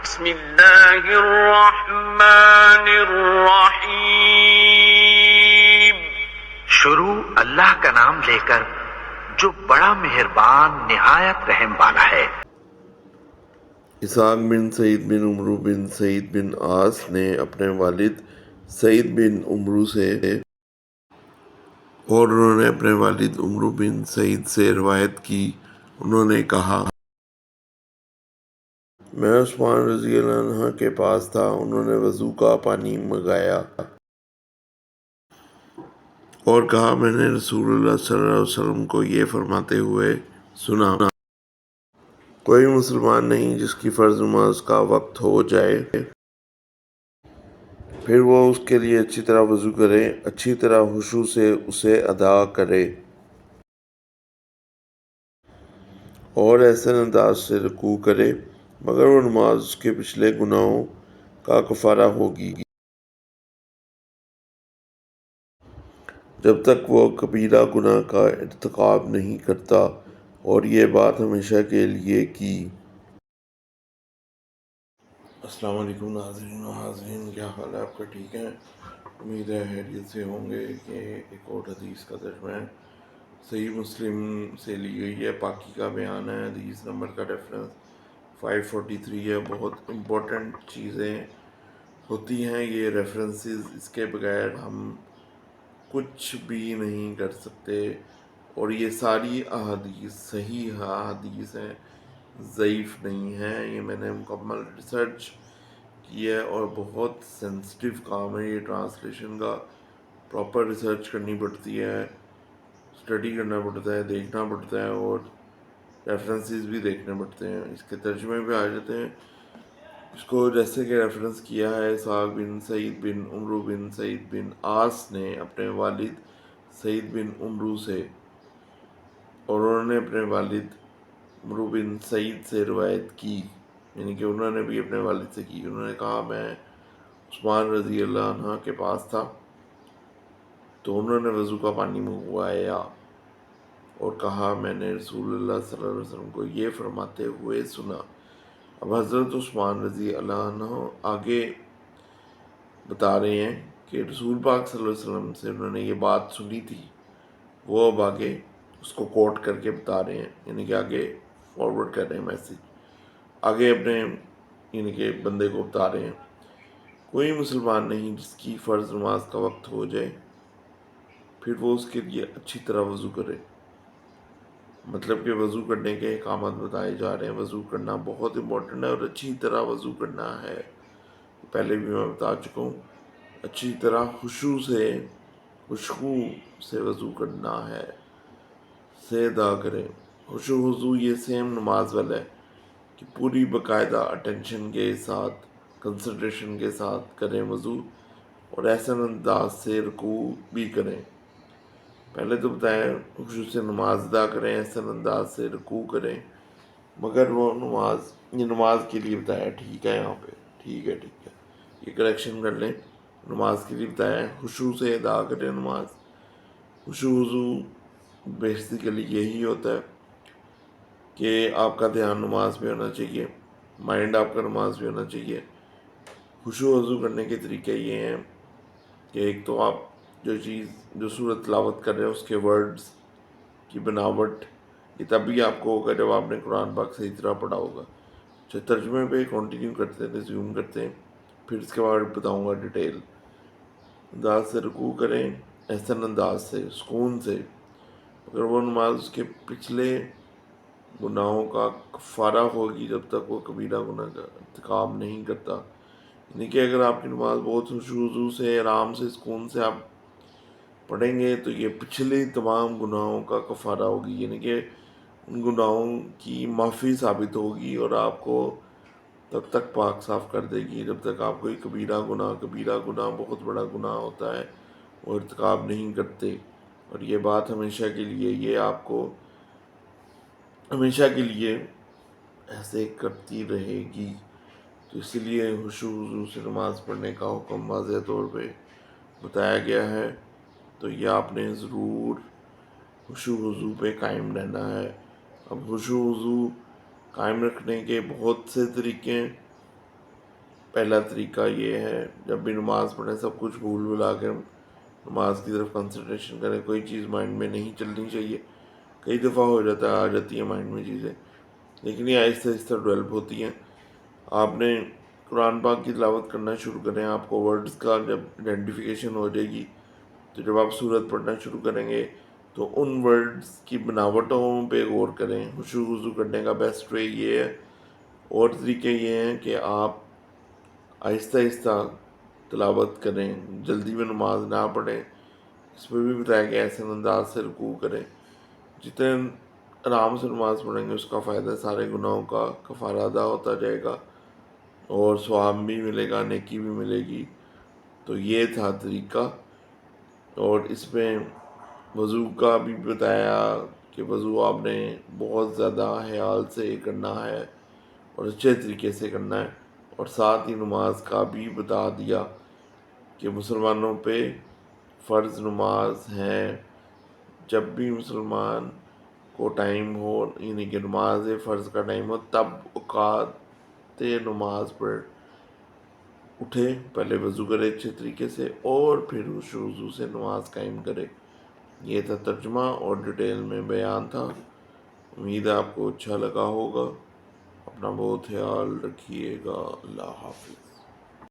بسم اللہ الرحمن الرحیم۔ شروع اللہ کا نام لے کر جو بڑا مہربان نہایت رحم والا ہے۔ اسحاق بن سعید بن عمرو بن سعید بن عاص نے اپنے والد سعید بن عمرو سے اور انہوں نے اپنے والد عمرو بن سعید سے روایت کی، انہوں نے کہا میں عثمان رضی اللہ عنہ کے پاس تھا، انہوں نے وضو کا پانی منگایا اور کہا میں نے رسول اللہ صلی اللہ علیہ وسلم کو یہ فرماتے ہوئے سنا، کوئی مسلمان نہیں جس کی فرض نماز کا وقت ہو جائے پھر وہ اس کے لیے اچھی طرح وضو کرے، اچھی طرح خشوع سے اسے ادا کرے اور احسن انداز سے رکوع کرے، مگر وہ نماز اس کے پچھلے گناہوں کا کفارہ ہوگی جب تک وہ کبیرہ گناہ کا ارتکاب نہیں کرتا، اور یہ بات ہمیشہ کے لیے کی۔ السلام علیکم ناظرین و حاضرین، کیا حال ہے آپ کا؟ ٹھیک ہیں؟ امید ہے خیریت سے ہوں گے۔ کہ ایک اور حدیث کا ترجمہ ہے، صحیح مسلم سے لی گئی ہے، پاکی کا بیان ہے، حدیث نمبر کا ریفرنس 543 ہے۔ بہت امپورٹنٹ چیزیں ہوتی ہیں یہ ریفرنسز، اس کے بغیر ہم کچھ بھی نہیں کر سکتے، اور یہ ساری احادیث صحیح احادیث ہیں، ضعیف نہیں ہیں۔ یہ میں نے مکمل ریسرچ کی ہے اور بہت سینسٹیو کام ہے یہ ٹرانسلیشن کا، پراپر ریسرچ کرنی پڑتی ہے، اسٹڈی کرنا پڑتا ہے، دیکھنا پڑتا ہے، اور ریفرنسز بھی دیکھنے پڑتے ہیں، اس کے ترجمے بھی آ جاتے ہیں۔ اس کو جیسے کہ ریفرنس کیا ہے، اسحاق بن سعید بن عمرو بن سعید بن عاص نے اپنے والد سعید بن عمرو سے اور انہوں نے اپنے والد عمرو بن سعید سے روایت کی، یعنی کہ انہوں نے بھی اپنے والد سے کی۔ انہوں نے کہا میں عثمان رضی اللہ عنہ کے پاس تھا، تو انہوں نے وضو کا پانی منگوایا اور کہا میں نے رسول اللہ صلی اللہ علیہ وسلم کو یہ فرماتے ہوئے سنا۔ اب حضرت عثمان رضی اللہ عنہ آگے بتا رہے ہیں کہ رسول پاک صلی اللہ علیہ وسلم سے انہوں نے یہ بات سنی تھی، وہ اب آگے اس کو کوٹ کر کے بتا رہے ہیں، یعنی کہ آگے فارورڈ کر رہے ہیں میسیج، آگے اپنے یعنی کہ بندے کو بتا رہے ہیں، کوئی مسلمان نہیں جس کی فرض نماز کا وقت ہو جائے پھر وہ اس کے لیے اچھی طرح وضو کرے۔ مطلب کہ وضو کرنے کے احکامات بتائے جا رہے ہیں، وضو کرنا بہت امپورٹنٹ ہے اور اچھی طرح وضو کرنا ہے، پہلے بھی میں بتا چکا ہوں، اچھی طرح خشوع سے وضو کرنا ہے، سے ادا کریں۔ خشوع وضو یہ سیم نماز والا ہے کہ پوری باقاعدہ اٹینشن کے ساتھ، کنسنٹریشن کے ساتھ کریں وضو، اور احسن انداز سے رکوع بھی کریں۔ پہلے تو بتایا خشوع سے نماز ادا کریں، احسن انداز سے رکوع کریں، مگر وہ نماز، یہ نماز کے لیے بتایا، ٹھیک ہے، یہاں پہ ٹھیک ہے، یہ کریکشن کر لیں، نماز کے لیے بتایا ہے، خشوع سے ادا کریں نماز۔ خشوع وضو بیسیکلی یہی ہوتا ہے کہ آپ کا دھیان نماز پہ ہونا چاہیے، مائنڈ آپ کا نماز پہ ہونا چاہیے۔ خشوع وضو کرنے کے طریقے یہ ہیں کہ ایک تو آپ جو سورت تلاوت کر رہے ہیں اس کے ورڈز کی بناوٹ، یہ تب بھی آپ کو ہوگا جب آپ نے قرآن پاک صحیح طرح پڑھا ہوگا۔ اچھا، ترجمے پہ کنٹینیو کرتے ہیں، ریزیوم کرتے ہیں، پھر اس کے بعد بتاؤں گا ڈیٹیل۔ انداز سے رکوع کریں، احسن انداز سے، سکون سے، اگر وہ نماز اس کے پچھلے گناہوں کا کفارہ ہوگی جب تک وہ کبیرہ گناہ کا ارتکاب نہیں کرتا، یعنی کہ اگر آپ کی نماز بہت خشوع سے، آرام سے، سکون سے آپ پڑھیں گے تو یہ پچھلے تمام گناہوں کا کفارہ ہوگی، یعنی کہ ان گناہوں کی معافی ثابت ہوگی اور آپ کو تب تک پاک صاف کر دے گی جب تک آپ کوئی کبیرہ گناہ بہت بڑا گناہ ہوتا ہے وہ ارتکاب نہیں کرتے، اور یہ بات ہمیشہ کے لیے، یہ آپ کو ہمیشہ کے لیے ایسے کرتی رہے گی۔ تو اسی لیے خشوع وضو سے نماز پڑھنے کا حکم واضح طور پہ بتایا گیا ہے، تو یہ آپ نے ضرور خشوع وضو پہ قائم رہنا ہے۔ اب خشوع وضو قائم رکھنے کے بہت سے طریقے ہیں، پہلا طریقہ یہ ہے، جب بھی نماز پڑھیں سب کچھ بھول بھلا کے نماز کی طرف کنسنٹریشن کریں، کوئی چیز مائنڈ میں نہیں چلنی چاہیے. کئی دفعہ ہو جاتا ہے، آ جاتی ہیں مائنڈ میں چیزیں، لیکن یہ آہستہ آہستہ ڈیولپ ہوتی ہیں. آپ نے قرآن پاک کی تلاوت کرنا شروع کریں، آپ کو ورڈز کا جب آئیڈینٹیفیکیشن ہو جائے گی تو جب آپ سورت پڑھنا شروع کریں گے تو ان ورڈز کی بناوٹوں پہ غور کریں. خشوع وضو کرنے کا بیسٹ وے یہ ہے. اور طریقے یہ ہیں کہ آپ آہستہ آہستہ تلاوت کریں، جلدی میں نماز نہ پڑھیں. اس پہ بھی بتایا کہ ایسے انداز سے رکوع کریں. جتنے آرام سے نماز پڑھیں گے اس کا فائدہ سارے گناہوں کا کفارہ ادا ہوتا جائے گا اور ثواب بھی ملے گا، نیکی بھی ملے گی. تو یہ تھا طریقہ. اور اس میں وضو کا بھی بتایا کہ وضو آپ نے بہت زیادہ خیال سے کرنا ہے اور اچھے طریقے سے کرنا ہے. اور ساتھ ہی نماز کا بھی بتا دیا کہ مسلمانوں پہ فرض نماز ہے. جب بھی مسلمان کو ٹائم ہو، یعنی کہ نماز فرض کا ٹائم ہو، تب اوقات نماز پڑھ اٹھے، پہلے وضو کرے اچھے طریقے سے اور پھر اس وضو سے نماز قائم کرے. یہ تھا ترجمہ اور ڈیٹیل میں بیان تھا. امید ہے آپ کو اچھا لگا ہوگا. اپنا بہت خیال رکھیے گا. اللہ حافظ.